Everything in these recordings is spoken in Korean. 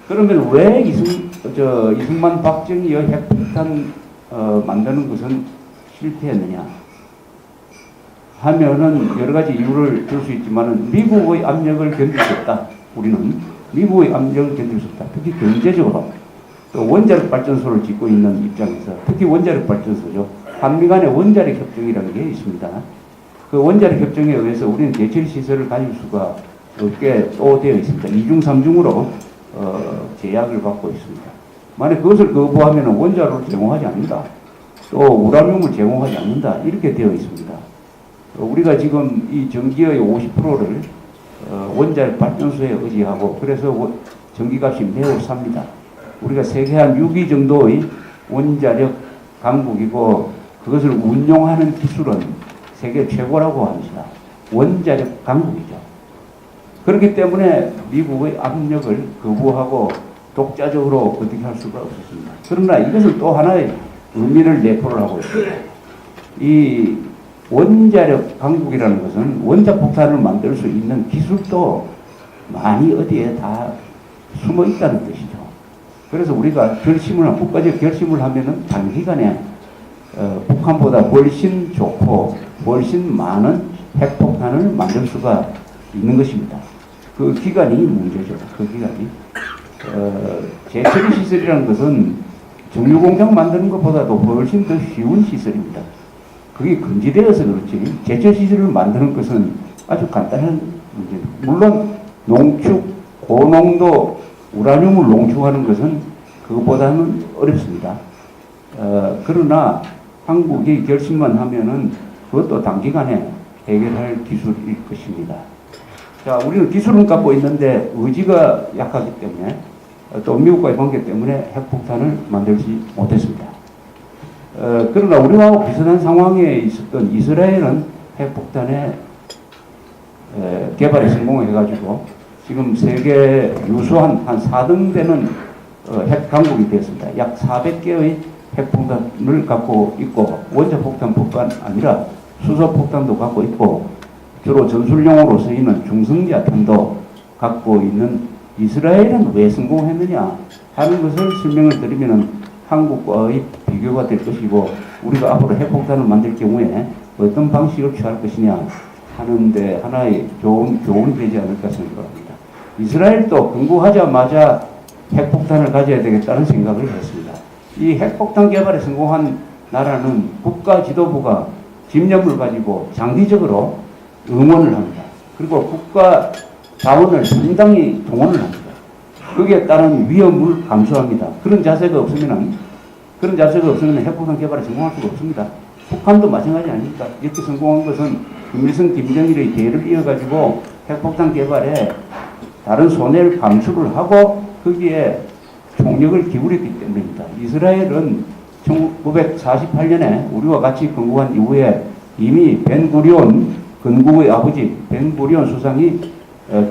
그러면 왜 이승만 박정희의 핵폭탄 만드는 것은 실패했느냐 하면은 여러 가지 이유를 들 수 있지만은 미국의 압력을 견딜 수 없다. 우리는 미국의 압력을 견딜 수 없다. 특히 경제적으로 또 원자력 발전소를 짓고 있는 입장에서 특히 원자력 발전소죠. 한미 간의 원자력 협정이라는 게 있습니다. 그 원자력 협정에 의해서 우리는 대체 시설을 가질 수가 없게 또 되어 있습니다. 2중 3중으로 제약을 받고 있습니다. 만약 그것을 거부하면 원자로를 제공하지 않는다. 또 우라늄을 제공하지 않는다. 이렇게 되어 있습니다. 우리가 지금 이 전기의 50%를 원자력 발전소에 의지하고 그래서 전기값이 매우 쌉니다. 우리가 세계 한 6위 정도의 원자력 강국이고 그것을 운용하는 기술은 세계 최고라고 합니다. 원자력 강국이죠. 그렇기 때문에 미국의 압력을 거부하고 독자적으로 어떻게 할 수가 없었습니다. 그러나 이것은 또 하나의 의미를 내포를 하고 있습니다. 이 원자력 강국이라는 것은 원자폭탄을 만들 수 있는 기술도 많이 어디에 다 숨어 있다는 뜻이죠. 그래서 우리가 국가적 결심을 하면은 단기간에 북한보다 훨씬 좋고 훨씬 많은 핵폭탄을 만들 수가 있는 것입니다. 그 기간이 문제죠. 그 기간이. 재처리 시설이라는 것은 정유공장 만드는 것보다도 훨씬 더 쉬운 시설입니다. 그게 금지되어서 그렇지 재처리 시설을 만드는 것은 아주 간단한 문제입니다. 물론 농축, 고농도 우라늄을 농축하는 것은 그것보다는 어렵습니다. 그러나 한국이 결심만 하면은 그것도 단기간에 해결할 기술일 것입니다. 자, 우리는 기술은 갖고 있는데 의지가 약하기 때문에 또 미국과의 관계 때문에 핵폭탄을 만들지 못했습니다. 그러나 우리와 비슷한 상황에 있었던 이스라엘은 핵폭탄의 개발에 성공해가지고 지금 세계 유수한 한 4등 되는 핵 강국이 되었습니다. 약 400개의 핵폭탄을 갖고 있고 원자폭탄뿐만 아니라 수소폭탄도 갖고 있고 주로 전술용으로 쓰이는 중성자탄도 갖고 있는 이스라엘은 왜 성공했느냐 하는 것을 설명을 드리면 한국과의 비교가 될 것이고 우리가 앞으로 핵폭탄을 만들 경우에 어떤 방식을 취할 것이냐 하는데 하나의 좋은 교훈이 되지 않을까 생각합니다. 이스라엘도 건국하자마자 핵폭탄을 가져야 되겠다는 생각을 했습니다. 이 핵폭탄 개발에 성공한 나라는 국가 지도부가 집념을 가지고 장기적으로 응원을 합니다. 그리고 국가 자원을 상당히 동원을 합니다. 거기에 따른 위험을 감수합니다. 그런 자세가 없으면 핵폭탄 개발에 성공할 수가 없습니다. 북한도 마찬가지 아닙니까? 이렇게 성공한 것은 김일성, 김정일의 대를 이어가지고 핵폭탄 개발에 다른 손해를 감수를 하고 거기에 총력을 기울였기 때문입니다. 이스라엘은 1948년에 우리와 같이 건국한 이후에 이미 벤구리온 건국의 아버지 벤구리온 수상이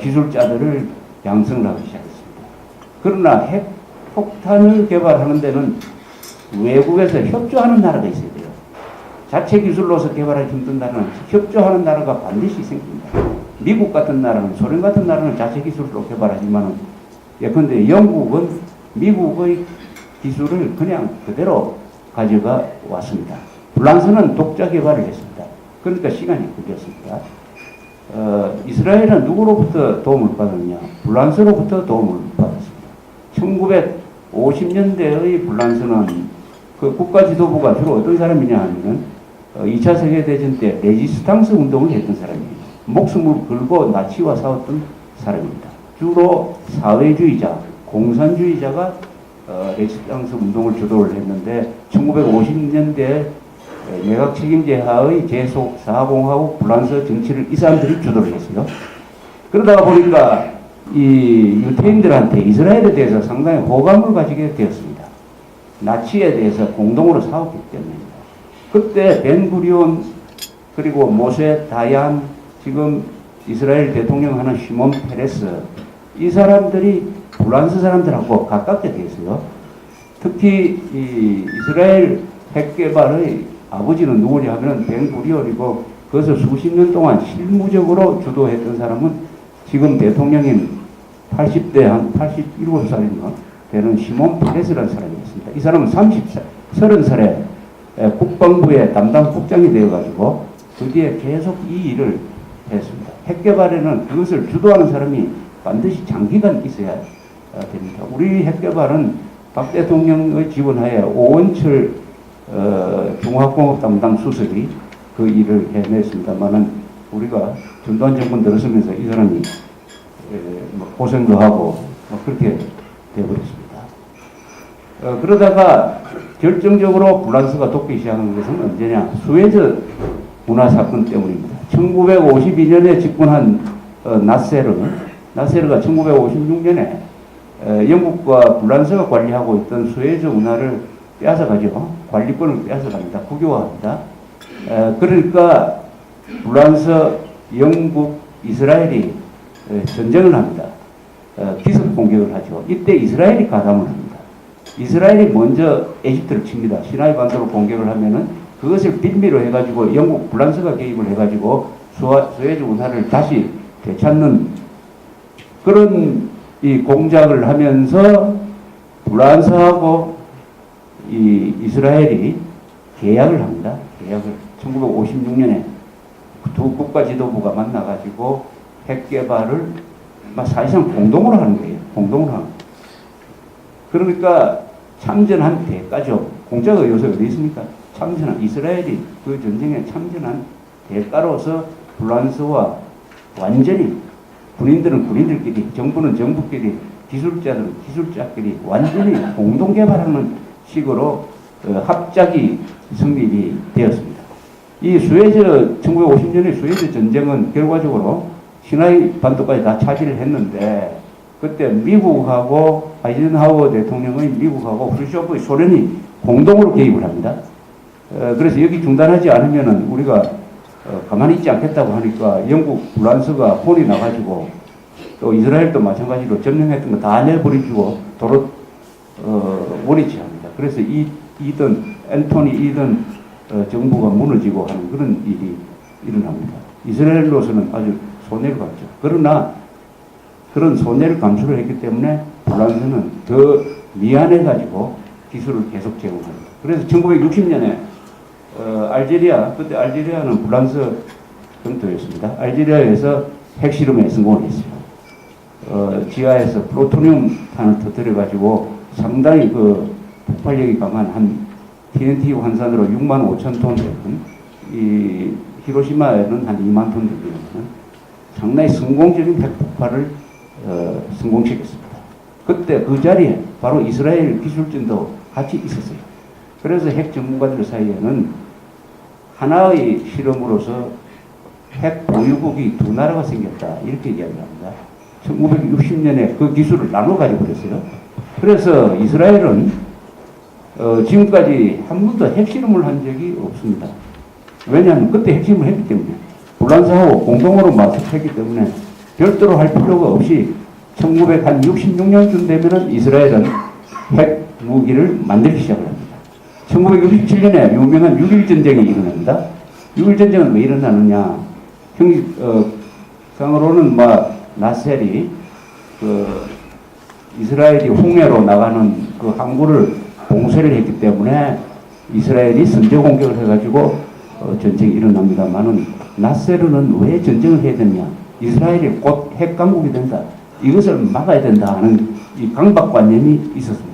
기술자들을 양성을 하기 시작했습니다. 그러나 핵폭탄을 개발하는 데는 외국에서 협조하는 나라가 있어야 돼요. 자체 기술로서 개발하기 힘든 나라는 협조하는 나라가 반드시 생깁니다. 미국 같은 나라는 소련 같은 나라는 자체 기술로 개발하지만 예컨대 영국은 미국의 기술을 그냥 그대로 가져가 왔습니다. 프랑스는 독자 개발을 했습니다. 그러니까 시간이 걸렸습니다. 이스라엘은 누구로부터 도움을 받았느냐? 프랑스로부터 도움을 받았습니다. 1950년대의 프랑스는 그 국가 지도부가 주로 어떤 사람이냐 하면 2차 세계대전 때 레지스탕스 운동을 했던 사람이에요. 목숨을 걸고 나치와 싸웠던 사람입니다. 주로 사회주의자, 공산주의자가 레지스탕스 운동을 주도를 했는데 1950년대 내각 책임제 하의 제속 사공화국 프랑스 정치를 이 사람들이 주도를 했어요. 그러다가 보니까 이 유태인들한테 이스라엘에 대해서 상당히 호감을 가지게 되었습니다. 나치에 대해서 공동으로 싸웠기 때문입니다. 그때 벤구리온 그리고 모세 다얀 지금 이스라엘 대통령 하는 시몬 페레스 이 사람들이 프랑스 사람들하고 가깝게 되었어요. 특히 이 이스라엘 핵 개발의 아버지는 누구냐 하면 벤구리온이고 그것을 수십 년 동안 실무적으로 주도했던 사람은 지금 대통령인 80대 한 87살인가 되는 시몬 페레스라는 사람이 있습니다. 이 사람은 30살에 국방부의 담당 국장이 되어가지고 그 뒤에 계속 이 일을 했습니다. 핵 개발에는 그것을 주도하는 사람이 반드시 장기간 있어야 됩니다. 우리 핵 개발은 박 대통령의 지원하에 오원철 중화공업 담당 수석이 그 일을 해냈습니다만은 우리가 전두환 정권 들어서면서 이 사람이 고생도 하고 그렇게 되어버렸습니다. 그러다가 결정적으로 불란서가 돋기 시작한 것은 언제냐? 수에즈 문화 사건 때문입니다. 1952년에 집권한 나세르가 1956년에 영국과 불란서가 관리하고 있던 수에즈 운하를 빼앗아가죠. 관리권을 빼앗아갑니다. 국유화합니다. 그러니까 불란서, 영국, 이스라엘이 전쟁을 합니다. 기습 공격을 하죠. 이때 이스라엘이 가담을 합니다. 이스라엘이 먼저 에집트를 칩니다. 시나이 반도로 공격을 하면은 그것을 빌미로 해가지고 영국 불란서가 개입을 해가지고 수에즈 운하를 다시 되찾는 그런 이 공작을 하면서 불란서하고 이 이스라엘이 계약을 합니다. 계약을 1956년에 두 국가 지도부가 만나가지고 핵 개발을 사실상 공동으로 하는 거예요. 공동으로 하는 거예요. 그러니까 참전한 대가죠. 공짜가 요새 어디 있습니까? 참전한 이스라엘이 그 전쟁에 참전한 대가로서 불란서와 완전히 군인들은 군인들끼리, 정부는 정부끼리, 기술자들은 기술자끼리 완전히 공동 개발하는 식으로 합작이 성립이 되었습니다. 이 수에즈 1950년의 수에즈 전쟁은 결과적으로 시나이 반도까지 다 차지를 했는데 그때 미국하고 아이젠하워 대통령의 미국하고 프루시초프의 소련이 공동으로 개입을 합니다. 그래서 여기 중단하지 않으면은 우리가 가만히 있지 않겠다고 하니까 영국 불란서가 혼이 나가지고 또 이스라엘도 마찬가지로 점령했던 거 다 내버리고 도로 원위치합니다. 그래서 앤토니 이던 정부가 무너지고 하는 그런 일이 일어납니다. 이스라엘로서는 아주 손해를 봤죠. 그러나 그런 손해를 감수를 했기 때문에 불란서는 더 미안해가지고 기술을 계속 제공합니다. 그래서 1960년에 알제리아, 그때 알제리아는 불란서 영토였습니다. 알제리아에서 핵실험에 성공을 했어요. 지하에서 플루토늄 탄을 터뜨려가지고 상당히 그 폭발력이 강한 한 TNT 환산으로 6만 5천 톤 되는 이 히로시마에는 한 2만 톤 되는 상당히 성공적인 핵폭발을 성공시켰습니다. 그때 그 자리에 바로 이스라엘 기술진도 같이 있었어요. 그래서 핵 전문가들 사이에는 하나의 실험으로서 핵 보유국이 두 나라가 생겼다 이렇게 이야기합니다. 1960년에 그 기술을 나눠 가지고 그랬어요. 그래서 이스라엘은 지금까지 한 번도 핵실험을 한 적이 없습니다. 왜냐하면 그때 핵실험을 했기 때문에 불란서하고 공동으로 맞섰기 때문에 별도로 할 필요가 없이 1966년쯤 되면은 이스라엘은 핵 무기를 만들기 시작을 합니다. 1967년에 유명한 6.1전쟁이 일어납니다. 6.1전쟁은 왜 일어나느냐. 형식상으로는 나셀이 이스라엘이 홍해로 나가는 그 항구를 봉쇄를 했기 때문에 이스라엘이 선제 공격을 해가지고 전쟁이 일어납니다만은 나세르는 왜 전쟁을 해야 되느냐. 이스라엘이 곧 핵강국이 된다. 이것을 막아야 된다 하는 이 강박관념이 있었습니다.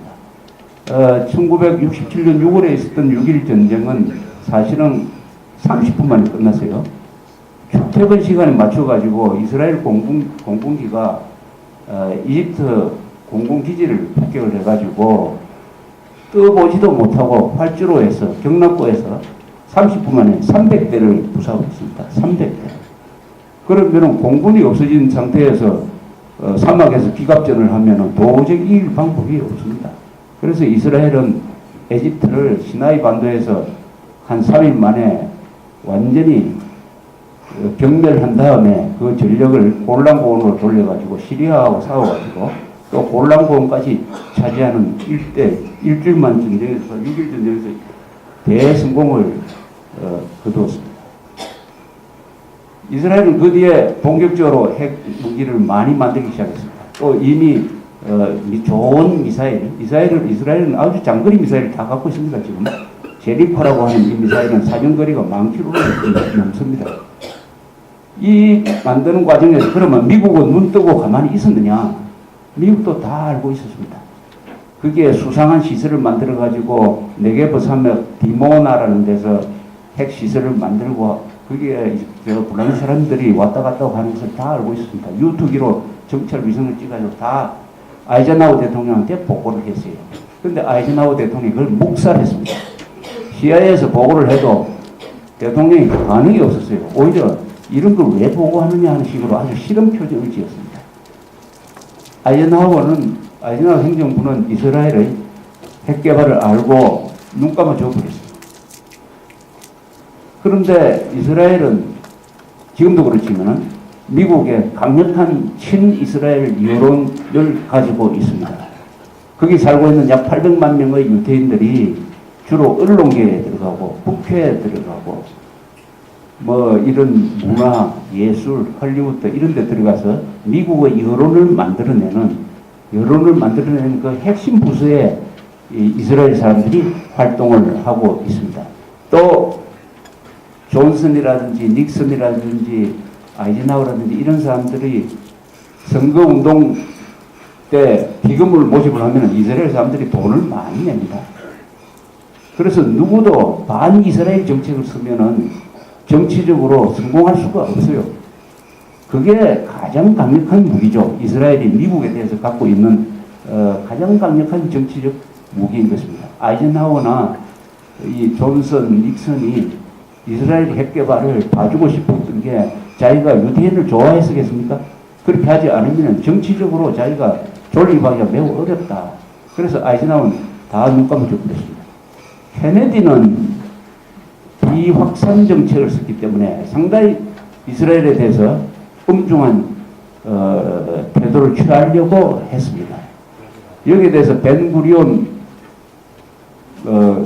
1967년 6월에 있었던 6.1 전쟁은 사실은 30분 만에 끝났어요. 출퇴근 시간에 맞춰가지고 이스라엘 공군기가 이집트 공군기지를 폭격을 해가지고 떠보지도 못하고 활주로에서 경납고에서 30분 만에 300대를 부사했습니다. 300대. 그러면 공군이 없어진 상태에서 사막에서 기갑전을 하면 도저히 이길 방법이 없습니다. 그래서 이스라엘은 에집트를 시나이 반도에서 한 3일 만에 완전히 경멸한 다음에 그 전력을 골란고원으로 돌려가지고 시리아하고 싸워가지고 또 골란고원까지 차지하는 일주일만 전쟁에서 6.1 전쟁에서 대성공을 거두었습니다. 이스라엘은 그 뒤에 본격적으로 핵 무기를 많이 만들기 시작했습니다. 또 이미 좋은 이스라엘은 아주 장거리 미사일을 다 갖고 있습니다. 지금 제리파라고 하는 이 미사일은 사정거리가 10,000km 넘습니다. 이 만드는 과정에서 그러면 미국은 눈 뜨고 가만히 있었느냐? 미국도 다 알고 있었습니다. 그게 수상한 시설을 만들어 가지고 네게브 산맥 디모나라는 데서 핵 시설을 만들고 그게 불안한 사람들이 왔다 갔다 하는 것을 다 알고 있었습니다. 유투기로 정찰 위성을 찍어가지고 다 아이젠하워 대통령한테 보고를 했어요. 그런데 아이젠하워 대통령이 그걸 묵살했습니다. CIA에서 보고를 해도 대통령이 반응이 없었어요. 오히려 이런 걸 왜 보고하느냐 하는 식으로 아주 싫은 표정을 지었습니다. 아이젠하워 행정부는 이스라엘의 핵 개발을 알고 눈 감아 줘버렸습니다. 그런데 이스라엘은 지금도 그렇지만 미국의 강력한 친이스라엘 여론을 가지고 있습니다. 거기 살고 있는 약 800만 명의 유태인들이 주로 언론계에 들어가고 국회에 들어가고 뭐 이런 문화, 예술, 할리우드 이런 데 들어가서 미국의 여론을 만들어내는 그 핵심 부서에 이스라엘 사람들이 활동을 하고 있습니다. 또 존슨이라든지 닉슨이라든지 아이젠하워라든지 이런 사람들이 선거운동 때 기금을 모집을 하면 이스라엘 사람들이 돈을 많이 냅니다. 그래서 누구도 반이스라엘 정책을 쓰면은 정치적으로 성공할 수가 없어요. 그게 가장 강력한 무기죠. 이스라엘이 미국에 대해서 갖고 있는 가장 강력한 정치적 무기인 것입니다. 아이젠하워나 이 존슨, 닉슨이 이스라엘 핵 개발을 봐주고 싶었던 게 자기가 유대인을 좋아했었겠습니까? 그렇게 하지 않으면 정치적으로 자기가 존립하기가 매우 어렵다. 그래서 아이젠하워는 다 눈 감아줘 버렸습니다. 케네디는 비확산 정책을 썼기 때문에 상당히 이스라엘에 대해서 엄중한 태도를 취하려고 했습니다. 여기에 대해서 벤구리온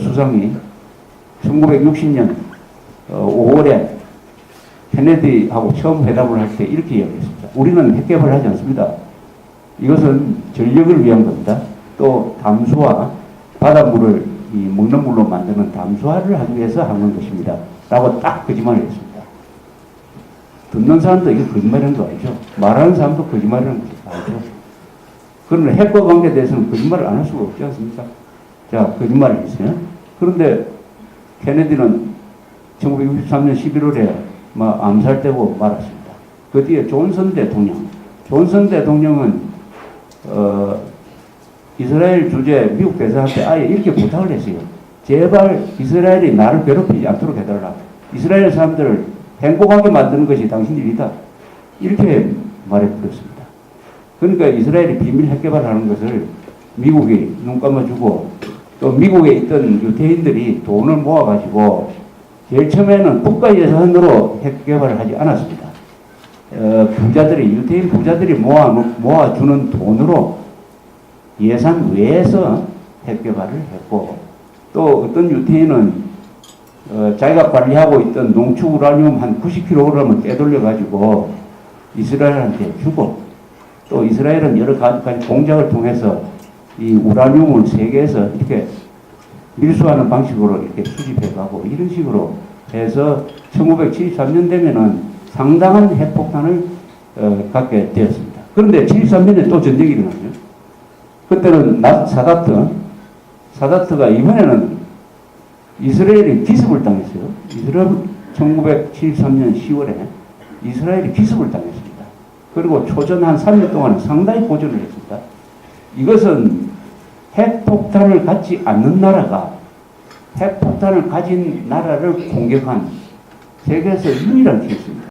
수상이 1960년 5월에 케네디하고 처음 회담을 할 때 이렇게 이야기했습니다. 우리는 핵 개발을 하지 않습니다. 이것은 전력을 위한 겁니다. 또 담수화, 바닷물을 먹는 물로 만드는 담수화를 하기 위해서 하는 것입니다. 라고 딱 거짓말을 했습니다. 듣는 사람도 이게 거짓말이라는 거 알죠? 말하는 사람도 거짓말이라는 거 알죠? 그러나 핵과 관계에 대해서는 거짓말을 안 할 수가 없지 않습니까? 자, 거짓말을 했어요. 그런데 케네디는 1963년 11월에 암살되고 말았습니다. 그 뒤에 존슨 대통령은 이스라엘 주재 미국 대사한테 아예 이렇게 부탁을 했어요. 제발 이스라엘이 나를 괴롭히지 않도록 해달라. 이스라엘 사람들을 행복하게 만드는 것이 당신 일이다. 이렇게 말해버렸습니다. 그러니까 이스라엘이 비밀 핵 개발하는 것을 미국이 눈 감아주고 또 미국에 있던 유태인들이 돈을 모아가지고 제일 처음에는 국가 예산으로 핵 개발을 하지 않았습니다. 유태인 부자들이 모아주는 돈으로 예산 외에서 핵 개발을 했고 또 어떤 유태인은 자기가 관리하고 있던 농축 우라늄 한 90kg을 떼돌려가지고 이스라엘한테 주고 또 이스라엘은 여러 가지 공작을 통해서 이 우라늄을 세계에서 이렇게 밀수하는 방식으로 이렇게 수집해가고 이런 식으로 해서 1973년 되면은 상당한 핵폭탄을 갖게 되었습니다. 그런데 73년에 또 전쟁이 일어났죠. 그때는 사다트가 이번에는 이스라엘이 기습을 당했어요. 1973년 10월에 이스라엘이 기습을 당했습니다. 그리고 초전 한 3년 동안 상당히 고전을 했습니다. 이것은 핵폭탄을 갖지 않는 나라가 핵폭탄을 가진 나라를 공격한 세계에서 유일한 케이스입니다.